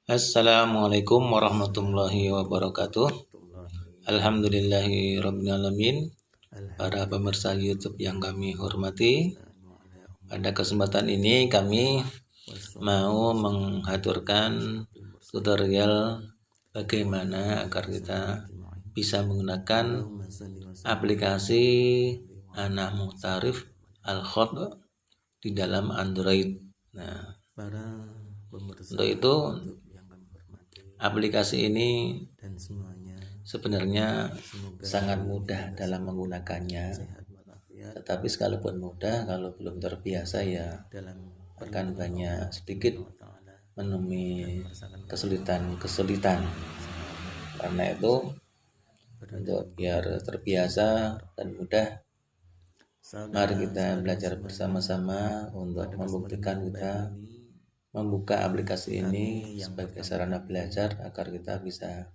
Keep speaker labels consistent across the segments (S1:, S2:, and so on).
S1: Assalamualaikum warahmatullahi wabarakatuh. Alhamdulillahi rabbil alamin. Para pemirsa YouTube yang kami hormati, pada kesempatan ini kami mau menghaturkan tutorial bagaimana agar kita bisa menggunakan aplikasi Ana Mukhtarif Al-Khot di dalam Android. Nah, untuk itu aplikasi ini sebenarnya sangat mudah dalam menggunakannya, tetapi sekalipun mudah, kalau belum terbiasa ya akan banyak sedikit menemui kesulitan. Karena itu untuk biar terbiasa dan mudah, mari kita belajar bersama-sama untuk membuktikan kita membuka aplikasi ini sebagai sarana belajar agar kita bisa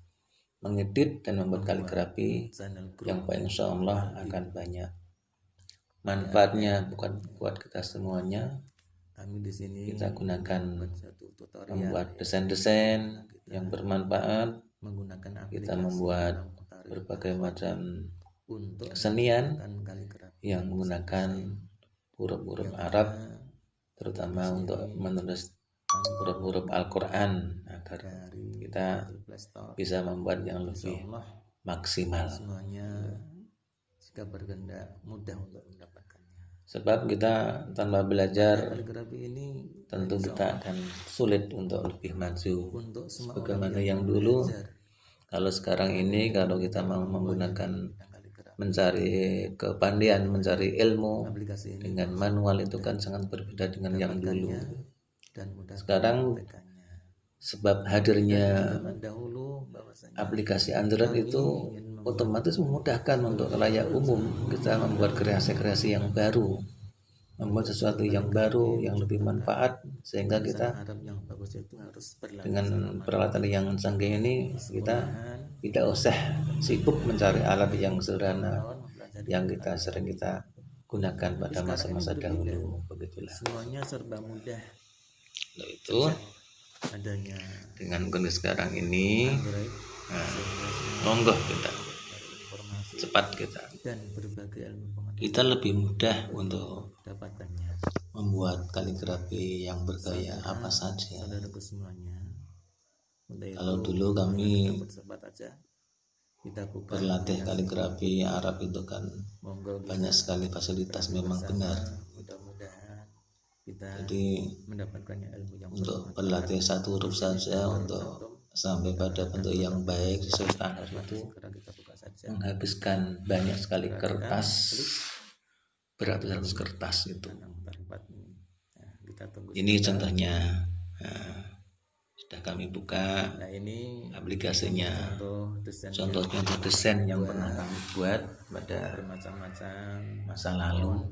S1: mengedit dan membuat kaligrafi yang insya Allah akan banyak manfaatnya bukan buat kita semuanya. Kita gunakan membuat desain-desain yang bermanfaat, kita membuat berbagai macam kesenian yang menggunakan huruf-huruf Arab, terutama untuk menulis huruf-huruf Al-Quran agar kita bisa membuat yang lebih maksimal.
S2: Jika berkehendak mudah untuk mendapatkannya.
S1: Sebab kita tanpa belajar tentu kita akan sulit untuk lebih maju. Sebagaimana yang dulu, kalau sekarang ini kalau kita mau menggunakan mencari kepandaian, mencari ilmu dengan manual itu kan sangat berbeda dengan yang dulu. Sekarang sebab hadirnya aplikasi Android itu otomatis memudahkan untuk khalayak umum kita membuat kreasi-kreasi yang baru, membuat sesuatu yang baru yang lebih manfaat, sehingga kita dengan peralatan yang canggih ini kita tidak usah sibuk mencari alat yang sederhana yang sering kita gunakan pada masa-masa dahulu. Begitulah.
S2: Semuanya serba mudah.
S1: Itu
S2: adanya
S1: dengan kondisi sekarang ini, monggo kita cepat kita lebih mudah untuk membuat kaligrafi yang bergaya apa saja. Kalau dulu kami berlatih kaligrafi Arab itu kan banyak sekali fasilitas, memang benar. Jadi untuk berlatih satu huruf saja untuk sampai pada bentuk yang baik sesuai standar itu menghabiskan banyak sekali kertas, beratus-ratus kertas itu. Ini contohnya. Sudah kami buka aplikasinya. Contohnya untuk desain yang pernah kami buat pada masa lalu.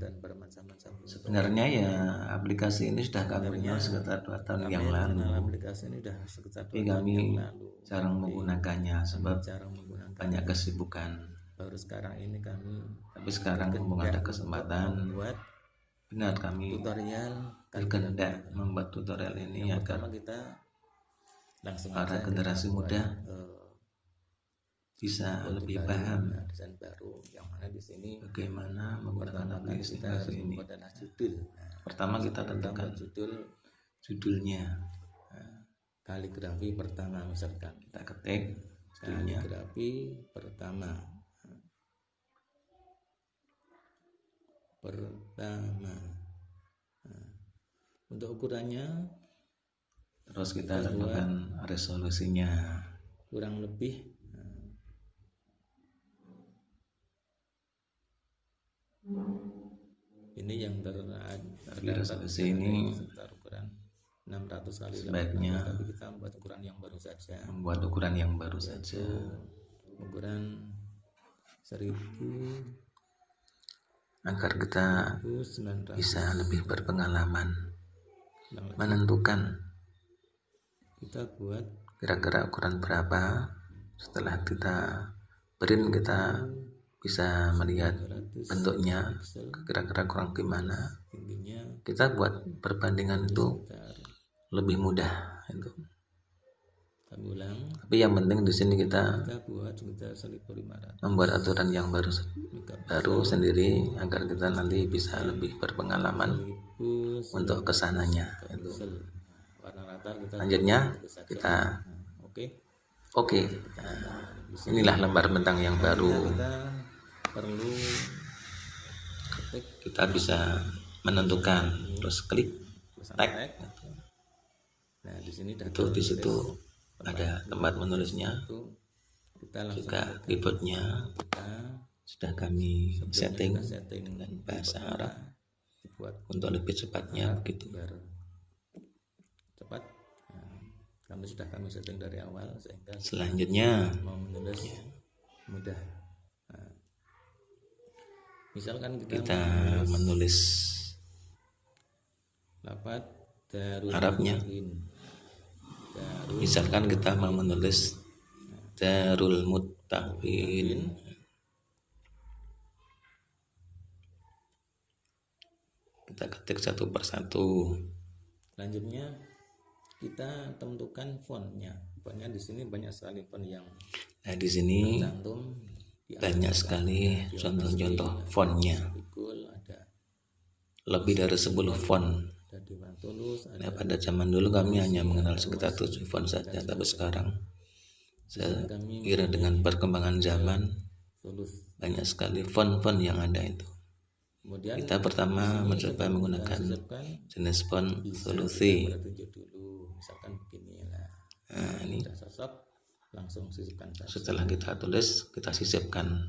S1: Sebenarnya ya aplikasi ini sudah kami punya sekitar 2 tahun yang lalu, tapi kami jarang menggunakannya sebab banyak kesibukan. Tapi sekarang mumpung ada kesempatan, benar kami berkehendak membuat tutorial ini agar para generasi muda bisa lebih paham bagaimana menggunakan aplikasi ini. Pertama kita tentukan judulnya.
S2: Kaligrafi pertama, misalkan
S1: kita ketik judulnya.
S2: Kaligrafi pertama. Untuk ukurannya
S1: terus kita tentukan resolusinya
S2: kurang lebih ini yang
S1: resolusi ini
S2: ukuran 600 kali
S1: sebaiknya
S2: 800, tapi kita membuat ukuran yang baru saja. Ukuran 1000
S1: agar kita bisa lebih berpengalaman menentukan
S2: kita buat
S1: kira-kira ukuran berapa. Setelah kita print, kita bisa melihat bentuknya kira-kira kurang gimana. Kita buat perbandingan itu lebih mudah itu.
S2: kami ulang.
S1: Tapi yang penting di sini kita
S2: Kita buat sekitar 1.500
S1: membuat aturan yang baru
S2: megapiksel
S1: sendiri agar kita nanti bisa lebih berpengalaman
S2: 1000
S1: untuk kesananya itu.
S2: megapiksel. Warna latar kita
S1: Selanjutnya
S2: tulis saja.
S1: kita
S2: Oke.
S1: oke. Inilah lembar bentang yang baru.
S2: Kita perlu ketik
S1: Kita bisa menentukan terus klik
S2: tulisan
S1: tag.
S2: tag. Nah, di sini
S1: Itu di situ ada tempat menulisnya,
S2: itu kita langsung
S1: juga
S2: ketik.
S1: keyboardnya
S2: Kita
S1: sudah kami setting
S2: kita setting
S1: dengan bahasa Arab
S2: dibuat
S1: untuk lebih cepatnya begitu.
S2: biar cepat. Nah, kami setting dari awal sehingga
S1: Selanjutnya
S2: mau menulis mudah. Nah, misalkan kita
S1: menulis
S2: lapat Darul
S1: Arabnya. Misalkan kita mau menulis Darul Muttaqin, kita ketik satu persatu.
S2: Selanjutnya kita tentukan fontnya. Fontnya di sini banyak sekali font yang
S1: Nah, di sini
S2: cantum.
S1: banyak sekali contoh-contoh fontnya.
S2: Ada
S1: Lebih dari 10 font.
S2: Dewan Tulus,
S1: Nah, pada zaman dulu kami hanya mengenal sekitar 7 font saja, tapi sekarang seiring dengan perkembangan zaman
S2: Tulus.
S1: banyak sekali font-font yang ada itu.
S2: Kemudian
S1: Kita pertama mencoba menggunakan jenis font solusi.
S2: tunjuk dulu, misalkan begini lah.
S1: Nah, ini
S2: Sudah cocok, langsung sisipkan saja.
S1: setelah kita tulis, kita sisipkan.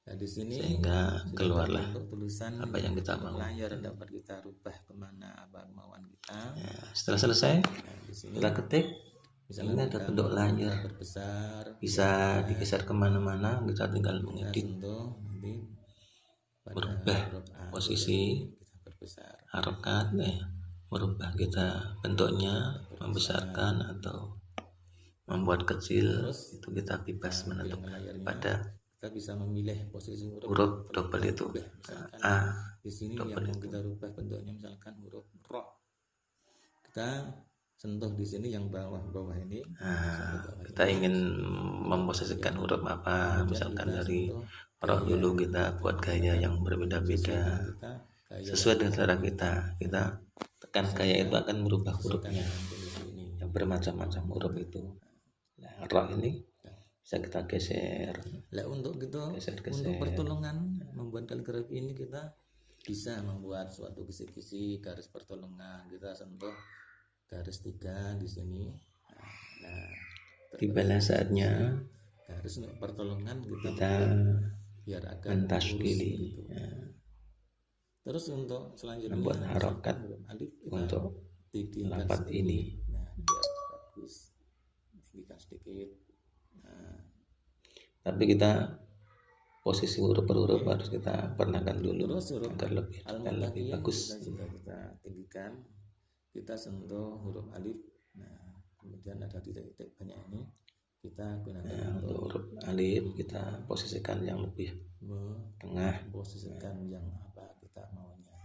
S2: Nah, di sini
S1: Sehingga keluarlah
S2: untuk tulisan
S1: apa yang kita mau.
S2: layar dapat kita rubah kemana apa kemauan kita.
S1: Nah, setelah selesai,
S2: Nah, di sini
S1: kita ketik. Ini ada bentuk layar,
S2: berbesar,
S1: bisa digeser kemana-mana. Kita tinggal
S2: kita
S1: mengedit,
S2: sentuh nanti pada
S1: merubah
S2: huruf A
S1: posisi,
S2: kita perbesar.
S1: harokat, merubah kita bentuknya, membesarkan atau membuat kecil. Itu kita bebas menentukan pada
S2: Kita bisa memilih posisi
S1: huruf double itu.
S2: Misalkan
S1: A
S2: di sini yang mau kita rubah bentuknya misalkan huruf ro. Kita sentuh di sini yang bawah ini.
S1: Kita ingin memposisikan huruf apa, misalkan dari roh dulu kita buat gaya yang berbeda-beda sesuai dengan selera kita. Kita tekan gaya itu akan merubah hurufnya yang bermacam-macam huruf itu. Nah, roh ini bisa kita geser.
S2: Lah untuk gitu, untuk pertolongan membuat kaligrafi ini kita bisa membuat suatu kisi-kisi garis pertolongan. Kita sentuh garis 3 di sini. Nah,
S1: tibalah saatnya
S2: garis untuk pertolongan
S1: kita
S2: biar agak
S1: mentasbili,
S2: gitu. Terus untuk selanjutnya
S1: membuat harokat untuk lafaz ini.
S2: Nah, biar bagus tinggikan sedikit.
S1: Tapi kita posisi huruf per huruf harus kita pernahkan dulu agar lebih bagus.
S2: Kita tinggikan, kita sentuh huruf alif. Nah, kemudian ada titik-titik banyak ini kita gunakan
S1: untuk huruf alif. Kita posisikan yang lebih tengah,
S2: posisikan yang apa kita maunya.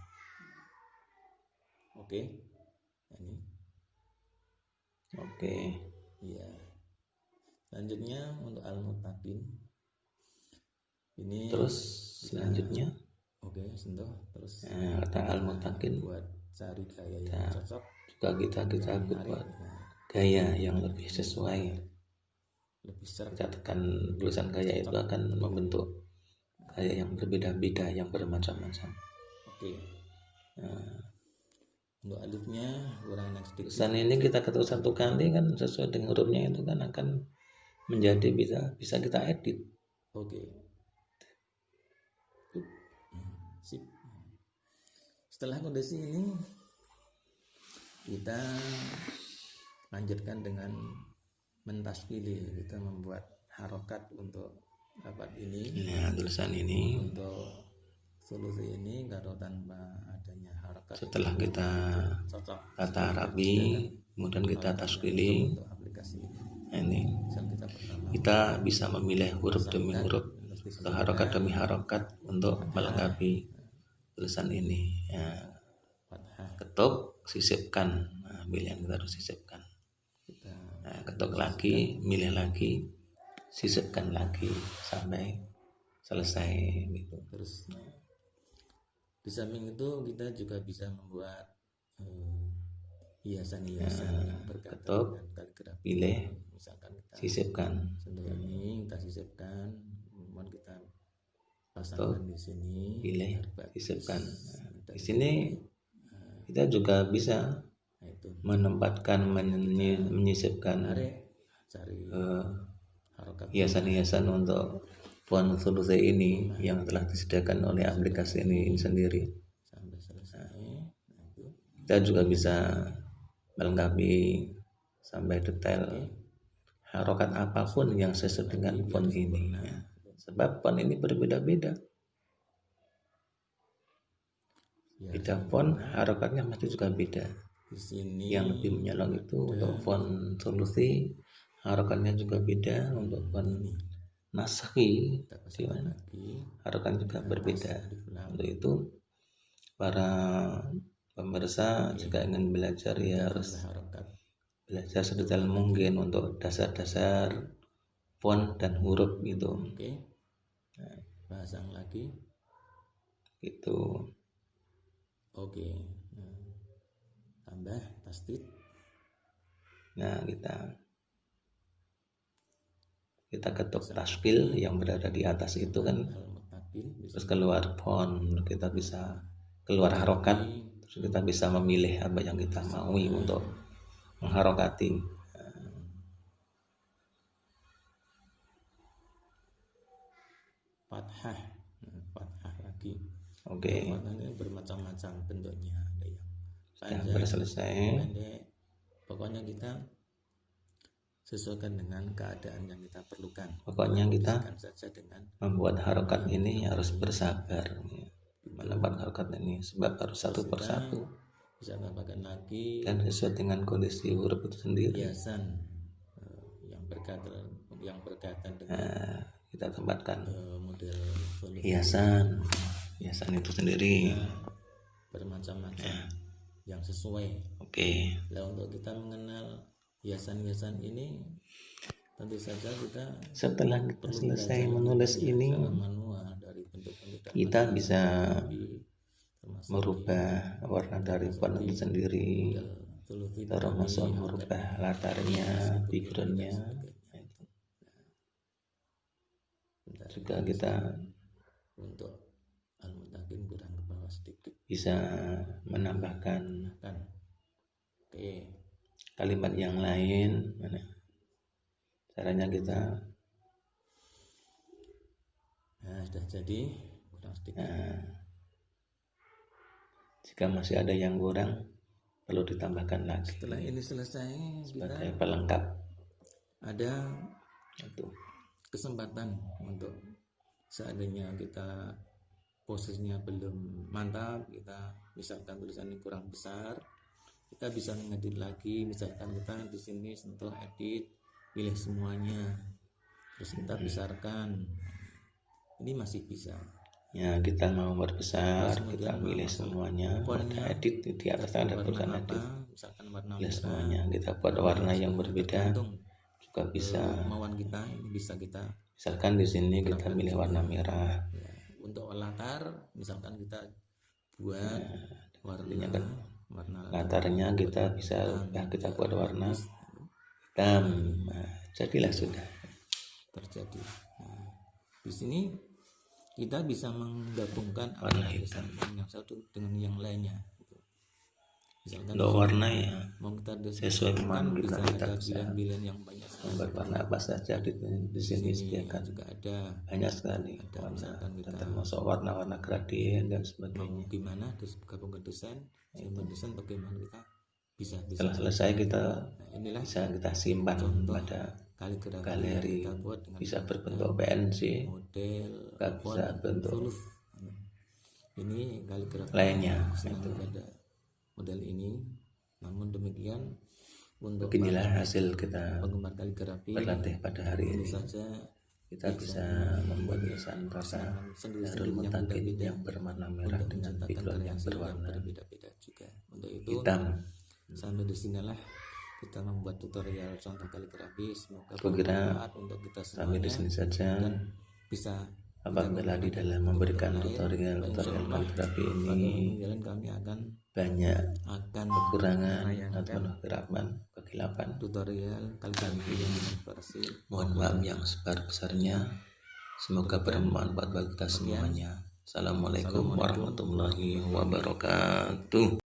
S2: Oke, ini
S1: oke.
S2: Iya. Selanjutnya untuk al-muttaqin ini
S1: terus selanjutnya
S2: sentuh terus
S1: kata al-muttaqin
S2: buat cari gaya yang cocok
S1: juga kita buat gaya yang lebih sesuai.
S2: Lebih sering
S1: Kita tekan tulisan gaya itu akan membentuk gaya yang berbeda-beda yang bermacam-macam.
S2: Oke. Untuk alifnya kurang sedikit.
S1: Tulisan ini kita ketuk satu kali kan sesuai dengan hurufnya itu kan akan menjadi bisa kita edit.
S2: Oke. Sip. Setelah kondisi ini kita lanjutkan dengan mentasbili. Kita membuat harokat untuk dapat ini.
S1: Nah, tulisan ini
S2: untuk solusi ini kalau tanpa adanya harokat.
S1: Setelah kita tata rapi, kemudian kita tasbili. Ini kita bisa memilih huruf demi huruf atau harokat demi harokat untuk melengkapi tulisan ini. Ketuk, sisipkan. Ambil yang kita harus sisipkan. Nah, ketuk lagi, milih lagi, sisipkan lagi sampai selesai gitu.
S2: Terus di samping itu kita juga bisa membuat hiasan-hiasan yang berkaitan
S1: ketuk,
S2: dengan kaligrafi.
S1: pilih,
S2: Misalkan kita
S1: sisipkan.
S2: contoh ini kita sisipkan, kemudian kita pasangkan di sini,
S1: Pilih,
S2: biar bagus.
S1: sisipkan.
S2: Dan
S1: Di sini kita juga bisa
S2: nah itu
S1: menempatkan, menyisipkan
S2: tarik, cari harokat
S1: hiasan-hiasan untuk font solusi ini yang telah disediakan oleh aplikasi ini sendiri.
S2: sampai selesai. Nah itu
S1: Kita juga bisa melengkapi sampai detail harokat apapun yang sesuai dengan font ini ya. Sebab font ini berbeda-beda.
S2: ya,
S1: Beda font harokatnya pasti juga beda.
S2: di sini
S1: Yang lebih menyolong itu untuk font solusi, harokatnya juga beda. Untuk font Naskhi
S2: kita pasangkan lagi
S1: harokat juga berbeda. Untuk itu para pemirsa jika ingin belajar ya harus
S2: harokat.
S1: belajar sedetail mungkin untuk dasar-dasar font dan huruf gitu.
S2: Oke, pasang lagi.
S1: Gitu.
S2: Oke, nah, tambah tasdid.
S1: Nah, kita ketuk taskil yang berada di atas itu kan,
S2: Al-Muttabil,
S1: terus keluar font, kita bisa keluar harokat, terus kita bisa memilih apa yang kita mau untuk mengharokati.
S2: Fathah, nah, fathah lagi.
S1: Oke,
S2: Fathah ini bermacam-macam bentuknya, ada yang
S1: sudah
S2: panjang,
S1: selesai.
S2: pendek. Pokoknya kita sesuaikan dengan keadaan yang kita perlukan.
S1: Pokoknya kita
S2: Kondisikan saja dengan
S1: membuat harokat ini harus bersabar ya. Menambah harokat ini sebab harus satu persatu
S2: bisa tambahkan lagi
S1: dan sesuai dengan kondisi huruf itu sendiri.
S2: hiasan yang berkaitan dengan
S1: Kita tempatkan
S2: model solusi
S1: hiasan itu sendiri.
S2: bermacam-macam yang sesuai.
S1: Oke.
S2: Nah, untuk kita mengenal hiasan-hiasan ini tentu saja kita
S1: Setelah kita selesai menulis ini,
S2: manual dari bentuk-bentuk dan
S1: kita bisa
S2: termasuk
S1: merubah warna dari font itu sendiri,
S2: solusi
S1: termasuk merubah latarnya, backgroundnya. Juga kita
S2: untuk Al-Muttaqin kurang ke bawah sedikit
S1: bisa menambahkan
S2: kan. Oke,
S1: kalimat yang lain. Mana caranya kita?
S2: nah sudah jadi, kurang sedikit.
S1: Jika masih ada yang kurang, perlu ditambahkan lagi.
S2: Setelah ini selesai, kita
S1: Sebagai pelengkap
S2: ada
S1: itu.
S2: kesempatan untuk seandainya kita posisinya belum mantap, kita misalkan tulisan ini kurang besar, kita bisa mengedit lagi. Misalkan kita di sini sentuh edit, pilih semuanya, terus kita besarkan. Ini masih bisa.
S1: Ya, kita mau berbesar,
S2: Terus
S1: kita pilih semuanya. Pada edit di atas ada tulisan edit.
S2: Misalkan warna
S1: Pilih
S2: merah,
S1: semuanya. Kita buat warna yang berbeda. Juga bisa.
S2: kemauan kita ini bisa kita.
S1: Misalkan di sini kita pilih warna merah.
S2: Ya, untuk latar, misalkan kita buat warna
S1: Latarnya kita bisa kita buat warna hitam. Nah, jadilah sudah
S2: terjadi. Nah, di sini kita bisa menggabungkan
S1: warna
S2: antara
S1: hitam.
S2: yang satu dengan yang lainnya. Misalkan
S1: Untuk warna ya
S2: mau kita
S1: sesuai kemauan
S2: bisa
S1: kita
S2: ada
S1: bisa
S2: pilihan-pilihan yang banyak sekali.
S1: membuat warna apa saja di sini disediakan
S2: Juga ada
S1: banyak sekali warna,
S2: misalkan kita
S1: termasuk warna-warna gradien dan sebagainya.
S2: gimana gabung ke desain, mendesain bagaimana kita bisa
S1: Setelah selesai kita
S2: nah, inilah
S1: bisa kita simpan pada
S2: kaligrafi
S1: galeri,
S2: yang kita buat dengan
S1: bisa berbentuk PNG,
S2: model
S1: bisa bentuk
S2: ini kaligrafi
S1: lainnya.
S2: itu pada model ini. Namun demikian untuk
S1: Beginilah hasil kita
S2: penggemar kaligrafi
S1: berlatih pada hari
S2: tentu
S1: ini.
S2: saja
S1: Kita bisa membuat tulisan rasa Darul Muttaqin yang berwarna merah dengan background yang berwarna
S2: berbeda-beda juga. Untuk itu
S1: hitam.
S2: sampai di sinilah kita membuat tutorial contoh kaligrafi. Semoga
S1: Kukira
S2: bermanfaat untuk kita
S1: sampai di
S2: semuanya
S1: sini saja.
S2: dan bisa
S1: Apabila di dalam memberikan tutorial kaligrafi ini
S2: kami akan
S1: banyak kekurangan
S2: menayangkan
S1: atau kegelapan,
S2: tutorial kaligrafi yang versi
S1: mohon maaf yang sebesar-besarnya. Semoga bermanfaat bagi kita semuanya. Assalamualaikum warahmatullahi wabarakatuh.